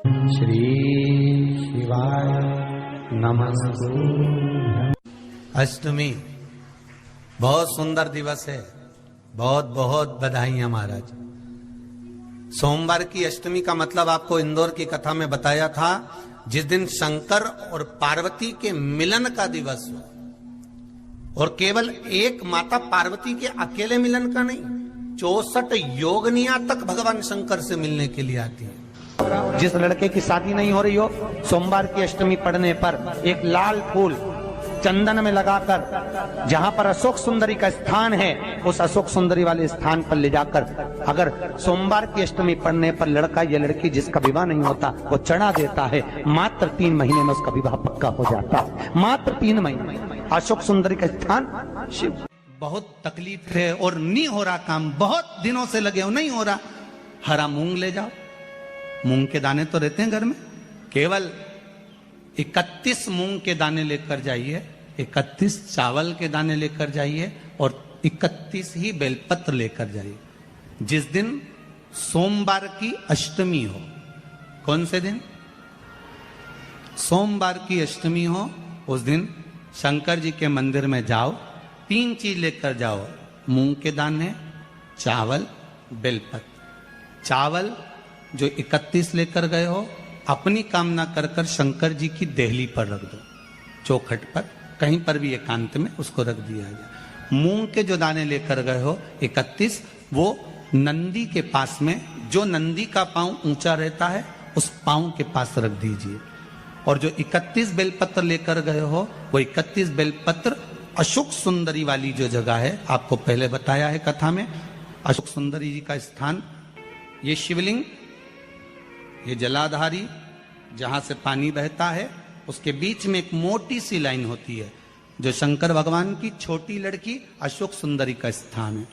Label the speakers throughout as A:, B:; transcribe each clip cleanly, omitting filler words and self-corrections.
A: श्री शिवाय नमस्तु। अष्टमी बहुत सुंदर दिवस है, बहुत बहुत बधाइयां महाराज। सोमवार की अष्टमी का मतलब आपको इंदौर की कथा में बताया था, जिस दिन शंकर और पार्वती के मिलन का दिवस हो। और केवल एक माता पार्वती के अकेले मिलन का नहीं, 64 योगनियां तक भगवान शंकर से मिलने के लिए आती है। जिस लड़के की शादी नहीं हो रही हो, सोमवार की अष्टमी पढ़ने पर एक लाल फूल चंदन में लगाकर, जहां पर अशोक सुंदरी का स्थान है, उस अशोक सुंदरी वाले स्थान पर ले जाकर अगर सोमवार की अष्टमी पढ़ने पर लड़का या लड़की जिसका विवाह नहीं होता वो चढ़ा देता है, मात्र 3 महीने में उसका विवाह पक्का हो जाता है। मात्र 3 महीने। अशोक सुंदरी का स्थान शिव। बहुत तकलीफ है और नहीं हो रहा काम, बहुत दिनों से लगे हो, नहीं हो रहा। हरा मूंग ले जाओ, मूंग के दाने तो रहते हैं घर में, केवल 31 मूंग के दाने लेकर जाइए, 31 चावल के दाने लेकर जाइए और 31 ही बेलपत्र लेकर जाइए। जिस दिन सोमवार की अष्टमी हो, कौन से दिन? सोमवार की अष्टमी हो, उस दिन शंकर जी के मंदिर में जाओ, 3 चीज लेकर जाओ, मूंग के दाने, चावल, बेलपत्र। चावल जो 31 लेकर गए हो, अपनी कामना कर कर शंकर जी की देहली पर रख दो, चौखट पर, कहीं पर भी एकांत में उसको रख दिया जाए। मूंग के जो दाने लेकर गए हो 31, वो नंदी के पास में, जो नंदी का पांव ऊंचा रहता है उस पांव के पास रख दीजिए। और जो 31 बेलपत्र लेकर गए हो, वो 31 बेलपत्र अशोक सुंदरी वाली जो जगह है, आपको पहले बताया है कथा में, अशोक सुंदरी जी का स्थान, ये शिवलिंग, ये जलाधारी जहां से पानी बहता है, उसके बीच में एक मोटी सी लाइन होती है, जो शंकर भगवान की छोटी लड़की अशोक सुंदरी का स्थान है।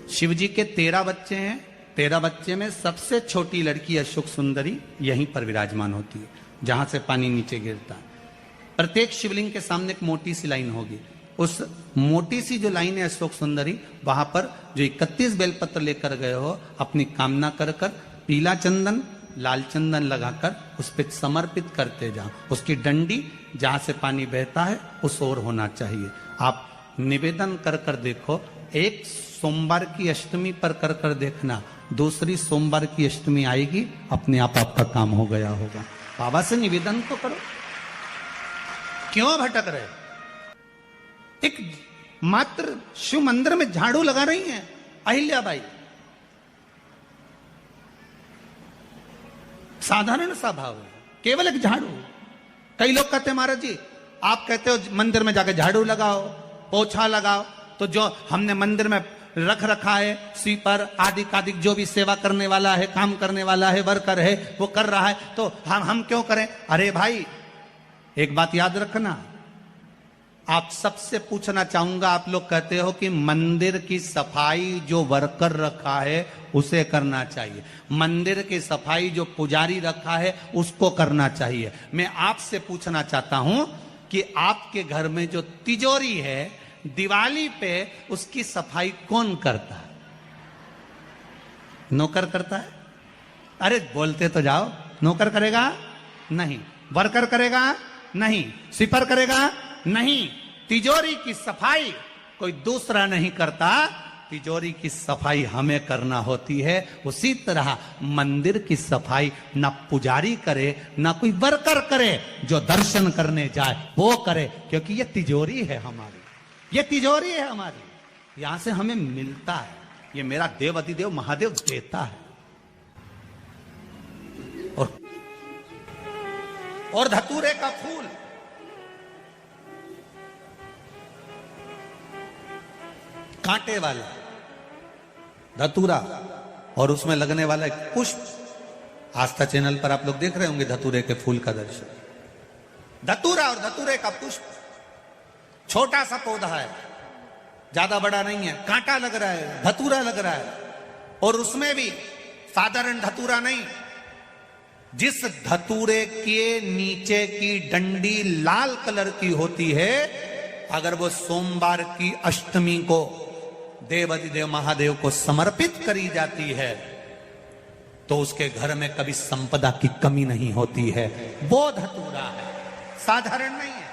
A: शिव जी के 13 बच्चे हैं, 13 बच्चे में सबसे छोटी लड़की अशोक सुंदरी यहीं पर विराजमान होती है, जहां से पानी नीचे गिरता है। प्रत्येक शिवलिंग के सामने एक मोटी सी लाइन होगी, उस मोटी सी जो लाइन है अशोक सुंदरी, वहां पर जो 31 बेलपत्र लेकर गए हो, अपनी कामना कर कर पीला चंदन, लाल चंदन लगाकर उस पर समर्पित करते जाओ। उसकी डंडी जहां से पानी बहता है उस ओर होना चाहिए। आप निवेदन कर कर देखो, एक सोमवार की अष्टमी पर कर कर देखना, दूसरी सोमवार की अष्टमी आएगी, अपने आप आपका काम हो गया होगा। बाबा से निवेदन तो करो, क्यों भटक रहे? एक मात्र शिव मंदिर में झाड़ू लगा रही हैं अहिल्याबाई, साधारण सा भाव है, केवल एक झाड़ू। कई लोग कहते हैं महाराज जी, आप कहते हो मंदिर में जाके झाड़ू लगाओ, पोछा लगाओ, तो जो हमने मंदिर में रख रखा है, स्वीपर आदि कादिक जो भी सेवा करने वाला है, काम करने वाला है, वर्कर है, वो कर रहा है, तो हम क्यों करें? अरे भाई, एक बात याद रखना, आप सबसे पूछना चाहूंगा, आप लोग कहते हो कि मंदिर की सफाई जो वर्कर रखा है उसे करना चाहिए, मंदिर की सफाई जो पुजारी रखा है उसको करना चाहिए। मैं आपसे पूछना चाहता हूं कि आपके घर में जो तिजोरी है, दिवाली पे उसकी सफाई कौन करता है? नौकर करता है? अरे बोलते तो जाओ। नौकर करेगा? नहीं। वर्कर करेगा? नहीं। स्वीपर करेगा? नहीं। तिजोरी की सफाई कोई दूसरा नहीं करता, तिजोरी की सफाई हमें करना होती है। उसी तरह मंदिर की सफाई ना पुजारी करे, ना कोई वर्कर करे, जो दर्शन करने जाए वो करे, क्योंकि ये तिजोरी है हमारी, ये तिजोरी है हमारी, यहां से हमें मिलता है, ये मेरा देव अधिदेव महादेव देता है। और धतूरे का फूल, कांटे वाला धतूरा, और उसमें लगने वाला एक पुष्प, आस्था चैनल पर आप लोग देख रहे होंगे धतूरे के फूल का दर्शन। धतूरा और धतूरे का पुष्प, छोटा सा पौधा है, ज्यादा बड़ा नहीं है, कांटा लग रहा है, धतूरा लग रहा है, और उसमें भी साधारण धतूरा नहीं, जिस धतूरे के नीचे की डंडी लाल कलर की होती है, अगर वो सोमवार की अष्टमी को देव अधिदेव महादेव को समर्पित करी जाती है तो उसके घर में कभी संपदा की कमी नहीं होती है। वो धतूरा है, साधारण नहीं है।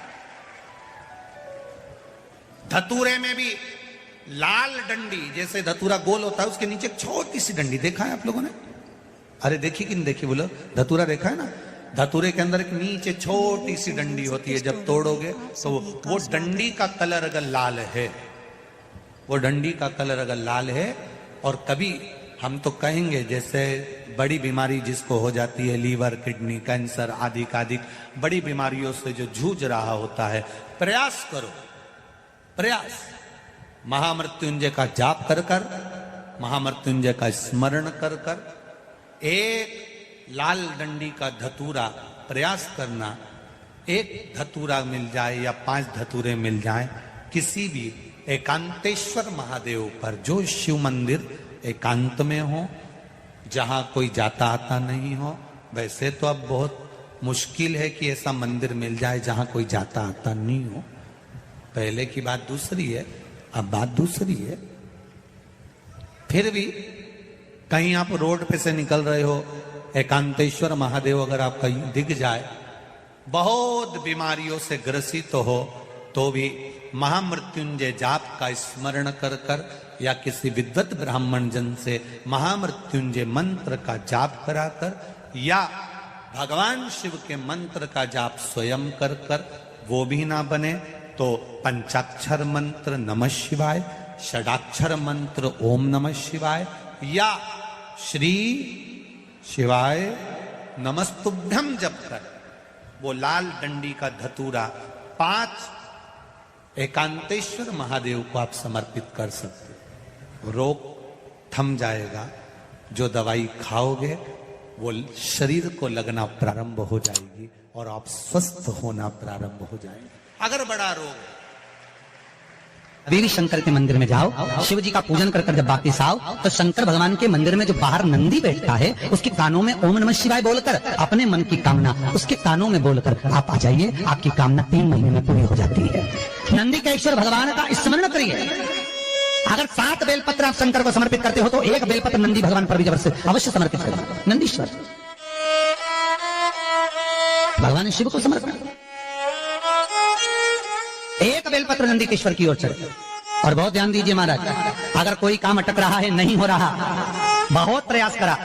A: धतूरे में भी लाल डंडी, जैसे धतूरा गोल होता है उसके नीचे एक छोटी सी डंडी, देखा है आप लोगों ने? अरे देखी कि नहीं देखी बोलो? धतूरा देखा है ना? धतूरे के अंदर एक नीचे छोटी सी डंडी होती है, जब तोड़ोगे तो वो डंडी का कलर अगर लाल है, वो डंडी का कलर अगर लाल है, और कभी हम तो कहेंगे जैसे बड़ी बीमारी जिसको हो जाती है, लीवर, किडनी, कैंसर आदि बड़ी बीमारियों से जो जूझ रहा होता है, प्रयास करो, प्रयास महामृत्युंजय का जाप कर कर, महामृत्युंजय का स्मरण कर कर, एक लाल डंडी का धतूरा प्रयास करना। एक धतूरा मिल जाए या 5 धतूरे मिल जाए किसी भी एकांतेश्वर महादेव पर, जो शिव मंदिर एकांत में हो, जहां कोई जाता आता नहीं हो। वैसे तो अब बहुत मुश्किल है कि ऐसा मंदिर मिल जाए जहां कोई जाता आता नहीं हो। पहले की बात दूसरी है, अब बात दूसरी है। फिर भी कहीं आप रोड पे से निकल रहे हो, एकांतेश्वर महादेव अगर आप कहीं दिख जाए, बहुत बीमारियों से ग्रसित हो, तो भी महामृत्युंजय जाप का स्मरण कर कर या किसी विद्वत ब्राह्मण जन से महामृत्युंजय मंत्र का जाप कराकर, या भगवान शिव के मंत्र का जाप स्वयं कर कर, वो भी ना बने तो पंचाक्षर मंत्र नमः शिवाय, षडाक्षर मंत्र ओम नमः शिवाय, या श्री शिवाय नमस्तुभ्यम जप कर वो लाल डंडी का धतूरा 5 एकांतेश्वर महादेव को आप समर्पित कर सकते हो। रोग थम जाएगा, जो दवाई खाओगे वो शरीर को लगना प्रारंभ हो जाएगी और आप स्वस्थ होना प्रारंभ हो जाएंगे। अगर बड़ा रोग है,
B: देवी शंकर के मंदिर में जाओ, शिव जी का पूजन कर जब वापिस आओ, तो शंकर भगवान के मंदिर में जो बाहर नंदी बैठता है, उसके कानों में ओम नमः शिवाय बोलकर अपने मन की कामना उसके कानों में बोलकर आप आ जाइए, आपकी कामना 3 महीने में पूरी हो जाती है। नंदी के ईश्वर भगवान का स्मरण करिए। अगर 7 बेलपत्र आप शंकर को समर्पित करते हो तो 1 बेलपत्र नंदी भगवान पर भी अवश्य समर्पित करें। नंदीश्वर भगवान शिव को समर्पित, 1 बेलपत्र नंदीकेश्वर की ओर चढ़े। और बहुत ध्यान दीजिए महाराज, अगर कोई काम अटक रहा है, नहीं हो रहा, बहुत प्रयास करा,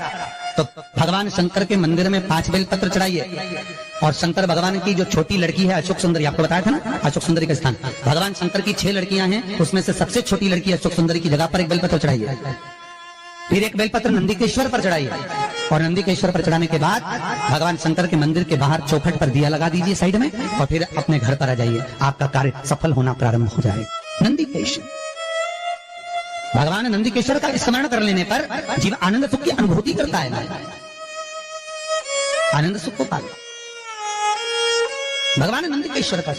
B: तो भगवान शंकर के मंदिर में 5 बेलपत्र चढ़ाइए। और शंकर भगवान की जो छोटी लड़की है अशोक सुंदरी, आपको बताया था ना अशोक सुंदरी का स्थान, भगवान शंकर की 6 लड़कियां हैं, उसमें से सबसे छोटी लड़की अशोक सुंदरी की जगह पर 1 बेलपत्र चढ़ाइए। फिर 1 बेलपत्र नंदीकेश्वर पर चढ़ाइए। और नंदीकेश्वर पर चढ़ाने के बाद भगवान शंकर के मंदिर के बाहर चौखट पर दिया लगा दीजिए साइड में, और फिर अपने घर पर आ जाइए, आपका कार्य सफल होना प्रारंभ हो जाएगा। नंदीकेश्वर भगवान नंदीकेश्वर का स्मरण कर लेने पर जीव आनंद सुख की अनुभूति करता है, आनंद सुख को पाता। भगवान नंदीकेश्वर का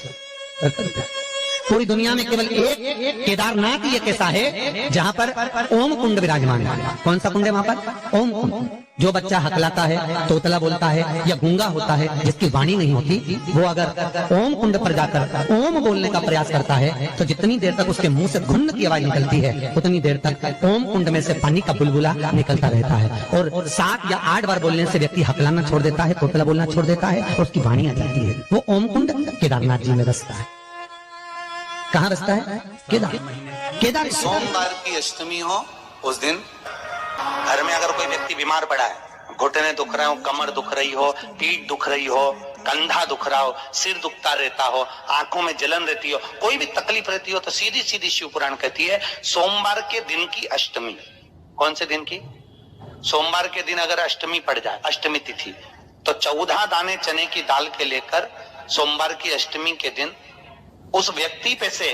B: पूरी दुनिया में केवल एक केदारनाथ ही एक ऐसा है जहां पर ओम कुंड विराजमान है। कौन सा कुंड है वहां पर? ओम कुंड। जो बच्चा हकलाता है, तोतला बोलता है या गूंगा होता है, जिसकी वाणी नहीं होती, वो अगर ओम कुंड पर जाकर ओम बोलने का प्रयास करता है तो जितनी देर तक उसके मुंह से घुन्न की आवाज निकलती है, उतनी देर तक ओम कुंड में से पानी का बुलबुला निकलता रहता है। और 7 या 8 बार बोलने से व्यक्ति हकलाना छोड़ देता है, तोतला बोलना छोड़ देता है और उसकी वाणी आ जाती है। वो ओम कुंड केदारनाथ जी में बसता है। कहाँ बसता है? केदार।
A: सोमवार की अष्टमी हो, उस दिन घर में अगर कोई व्यक्ति बीमार पड़ा है, घुटने दुख रहे हो, कमर दुख रही हो, पीठ दुख रही हो, कंधा दुख रहा हो, सिर दुखता रहता हो, आंखों में जलन रहती हो, कोई भी तकलीफ रहती हो, तो सीधी सीधी शिव पुराण कहती है सोमवार के दिन की अष्टमी। कौन से दिन की? सोमवार के दिन अगर अष्टमी पड़ जाए, अष्टमी तिथि, तो 14 दाने चने की दाल के लेकर सोमवार की अष्टमी के दिन उस व्यक्ति पे से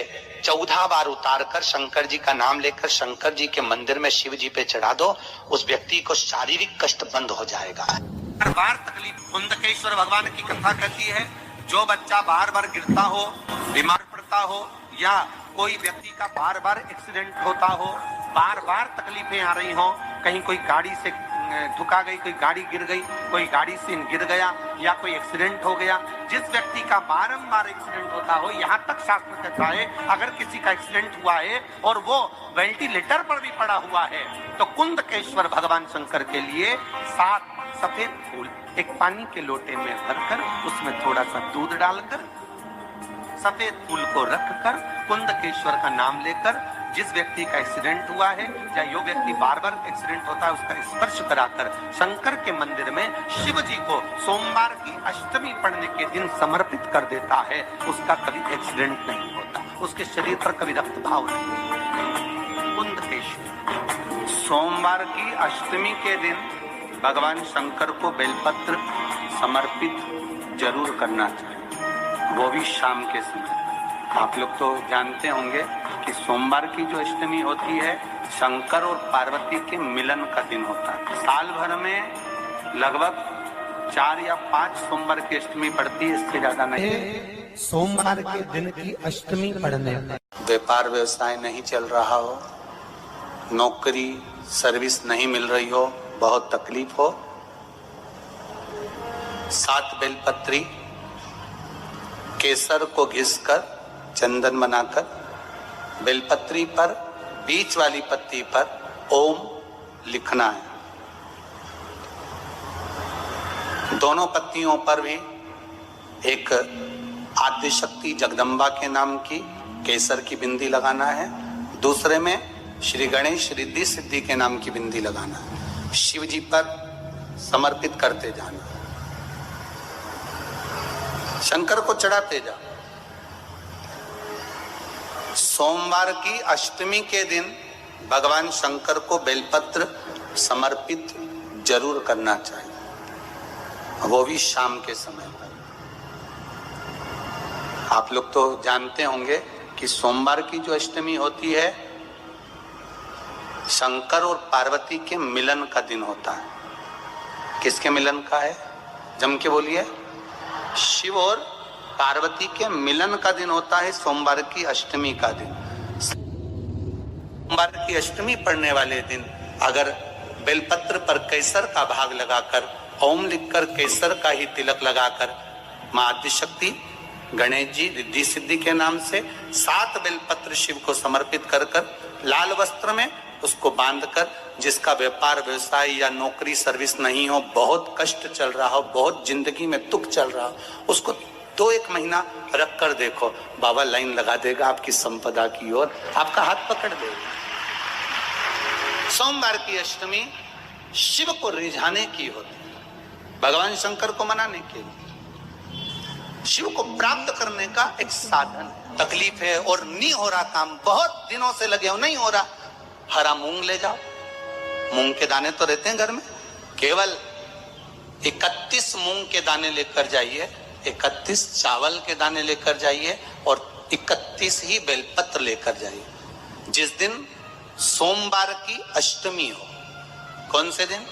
A: 14 बार उतार कर शंकर जी का नाम लेकर शंकर जी के मंदिर में शिव जी पे चढ़ा दो, उस व्यक्ति को शारीरिक कष्ट बंद हो जाएगा। हर बार तकलीफ, कुंदकेश्वर भगवान की कथा कहती है, जो बच्चा बार बार गिरता हो, बीमार पड़ता हो, या कोई व्यक्ति का बार बार एक्सीडेंट होता हो, बार बार तकलीफें आ रही हो, कहीं कोई गाड़ी से ठुका गई, कोई गाड़ी गिर गई, कोई गाड़ी से गिर गया या कोई एक्सीडेंट हो गया, जिस व्यक्ति का बारंबार एक्सीडेंट होता हो, यहाँ तक शास्त्र कहता है अगर किसी का एक्सीडेंट हुआ है और वो वेंटिलेटर पर भी पड़ा हुआ है तो कुंदकेश्वर भगवान शंकर के लिए 7 सफेद फूल एक पानी के लोटे में भरकर उसमें थोड़ा सा दूध डालकर सफेद फूल को रखकर कुंदकेश्वर का नाम लेकर जिस व्यक्ति का एक्सीडेंट हुआ है या जो व्यक्ति बार बार एक्सीडेंट होता है उसका स्पर्श कराकर शंकर के मंदिर में शिव जी को सोमवार की अष्टमी पढ़ने के दिन समर्पित कर देता है, उसका कभी एक्सीडेंट नहीं होता, उसके शरीर पर कभी रक्तभाव नहीं होता। कुंदकेश्वर सोमवार की अष्टमी के दिन भगवान शंकर को बेलपत्र समर्पित जरूर करना चाहिए, वो भी शाम के समय। आप लोग तो जानते होंगे कि सोमवार की जो अष्टमी होती है शंकर और पार्वती के मिलन का दिन होता है। साल भर में लगभग 4 या 5 सोमवार की अष्टमी पड़ती है, इससे ज्यादा नहीं।
B: सोमवार के दिन की अष्टमी पढ़ने
A: व्यापार व्यवसाय नहीं चल रहा हो, नौकरी सर्विस नहीं मिल रही हो, बहुत तकलीफ हो, 7 बेलपत्री केसर को घिसकर चंदन बनाकर बेलपत्री पर बीच वाली पत्ती पर ओम लिखना है। दोनों पत्तियों पर भी एक आद्य शक्ति जगदम्बा के नाम की केसर की बिंदी लगाना है, दूसरे में श्री गणेश रिद्धि सिद्धि के नाम की बिंदी लगाना है। शिव जी पर समर्पित करते जाना, शंकर को चढ़ाते जाओ। सोमवार की अष्टमी के दिन भगवान शंकर को बेलपत्र समर्पित जरूर करना चाहिए, वो भी शाम के समय पर। आप लोग तो जानते होंगे कि सोमवार की जो अष्टमी होती है शंकर और पार्वती के मिलन का दिन होता है। किसके मिलन का है? जम के बोलिए। शिव और पार्वती के मिलन का दिन होता है सोमवार की अष्टमी का दिन। सोमवार की अष्टमी पढ़ने वाले दिन अगर बेलपत्र पर केसर का भाग लगाकर ओम लिखकर केसर का ही तिलक लगाकर मां आदिशक्ति गणेश जी रिद्धि सिद्धि के नाम से 7 बेलपत्र शिव को समर्पित कर लाल वस्त्र में उसको बांधकर, जिसका व्यापार व्यवसाय या नौकरी सर्विस नहीं हो, बहुत कष्ट चल रहा हो, बहुत जिंदगी में दुख चल रहा हो, उसको 2-1 महीना रख कर देखो, बाबा लाइन लगा देगा आपकी संपदा की ओर, आपका हाथ पकड़ देगा। सोमवार की अष्टमी शिव को रिझाने की होती है, भगवान शंकर को मनाने के लिए, शिव को प्राप्त करने का एक साधन। तकलीफ है और नहीं हो रहा काम, बहुत दिनों से लगे हो, नहीं हो रहा, हरा मूंग ले जाओ। मूंग के दाने तो रहते हैं घर में, केवल 31 मूंग के दाने लेकर जाइए, 31 चावल के दाने लेकर जाइए और 31 ही बेलपत्र लेकर जाइए। जिस दिन सोमवार की अष्टमी हो, कौन से दिन?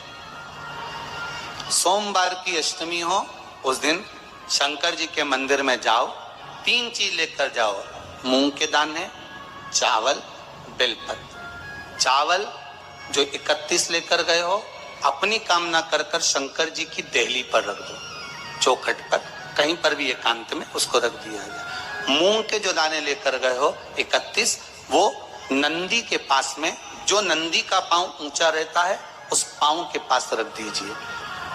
A: सोमवार की अष्टमी हो, उस दिन शंकर जी के मंदिर में जाओ, 3 चीज लेकर जाओ, मूंग के दाने, चावल, बेलपत्र। चावल जो 31 लेकर गए हो अपनी कामना कर कर शंकर जी की देहली पर रख दो, चौखट पर, कहीं पर भी एकांत में उसको रख दिया गया। मूंग के जो दाने लेकर गए हो 31, वो नंदी के पास में, जो नंदी का पांव ऊंचा रहता है उस पांव के पास रख दीजिए।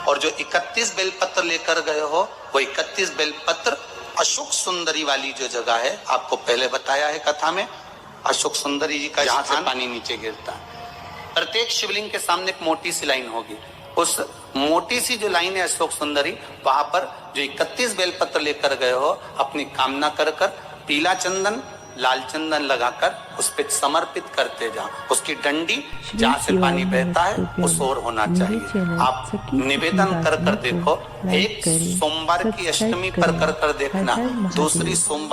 A: और जो 31 बेलपत्र लेकर गए हो वो 31 बेलपत्र अशोक सुंदरी वाली जो जगह है, आपको पहले बताया है कथा में, अशोक सुंदरी जी का जहां से पानी नीचे गिरता है, प्रत्येक शिवलिंग के सामने एक मोटी सी लाइन होगी, उस मोटी सी जो लाइन है अशोक सुंदरी, वहां पर जो 31 बेलपत्र लेकर गए हो अपनी कामना कर कर पीला चंदन लाल चंदन लगाकर उस पे समर्पित करते जाओ। उसकी डंडी जहाँ से पानी बहता है उस ओर होना चाहिए। आप निवेदन कर कर देखो, एक सोमवार की अष्टमी पर कर कर देखना, दूसरी सोमवार